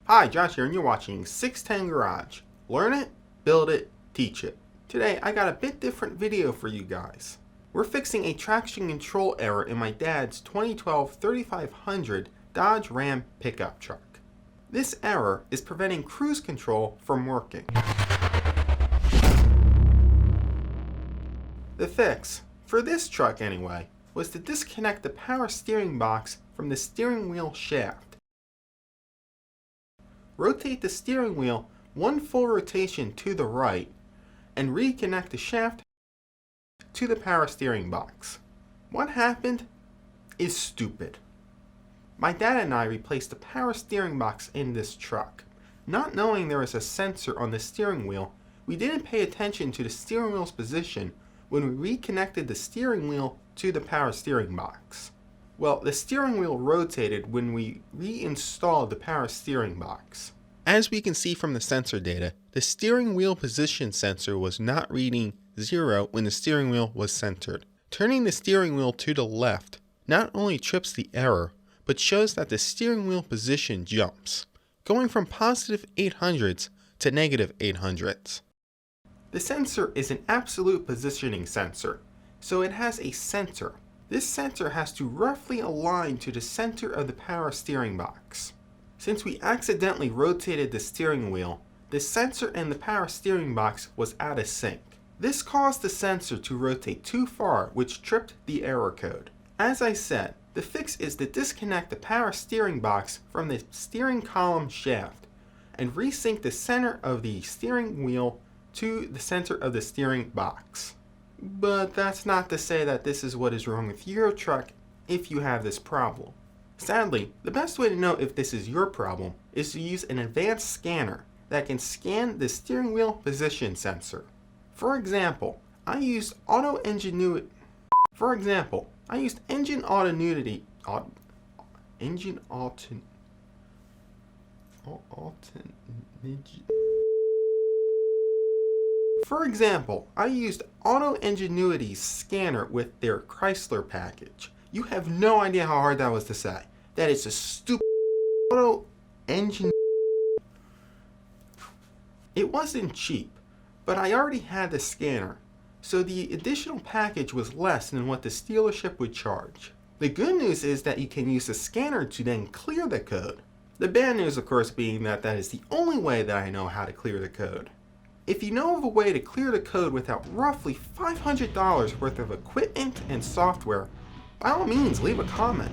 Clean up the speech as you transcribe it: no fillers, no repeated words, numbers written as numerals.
Hi, Josh here, and you're watching 610 Garage. Learn it, build it, teach it. Today, I got a bit different video for you guys. We're fixing a traction control error in my dad's 2012 3500 Dodge Ram pickup truck. This error is preventing cruise control from working. The fix, for this truck anyway, was to disconnect the power steering box from the steering wheel shaft. Rotate the steering wheel one full rotation to the right and reconnect the shaft to the power steering box. What happened is stupid. My dad and I replaced the power steering box in this truck. Not knowing there was a sensor on the steering wheel, we didn't pay attention to the steering wheel's position when we reconnected the steering wheel to the power steering box. Well, the steering wheel rotated when we reinstalled the power steering box. As we can see from the sensor data, the steering wheel position sensor was not reading 0 when the steering wheel was centered. Turning the steering wheel to the left not only trips the error, but shows that the steering wheel position jumps, going from positive 800s to negative 800s. The sensor is an absolute positioning sensor, so it has a center. This sensor has to roughly align to the center of the power steering box. Since we accidentally rotated the steering wheel, the sensor and the power steering box was out of sync. This caused the sensor to rotate too far, which tripped the error code. As I said, the fix is to disconnect the power steering box from the steering column shaft and resync the center of the steering wheel to the center of the steering box. But that's not to say that this is what is wrong with your truck if you have this problem. Sadly, the best way to know if this is your problem is to use an advanced scanner that can scan the steering wheel position sensor. For example, I used Engine Autonuity. For example, I used AutoEnginuity's scanner with their Chrysler package. You have no idea how hard that was to say. That is a stupid AutoEnginuity. It wasn't cheap, but I already had the scanner, so the additional package was less than what the dealership would charge. The good news is that you can use the scanner to then clear the code. The bad news, of course, being that that is the only way that I know how to clear the code. If you know of a way to clear the code without roughly $500 worth of equipment and software, by all means leave a comment.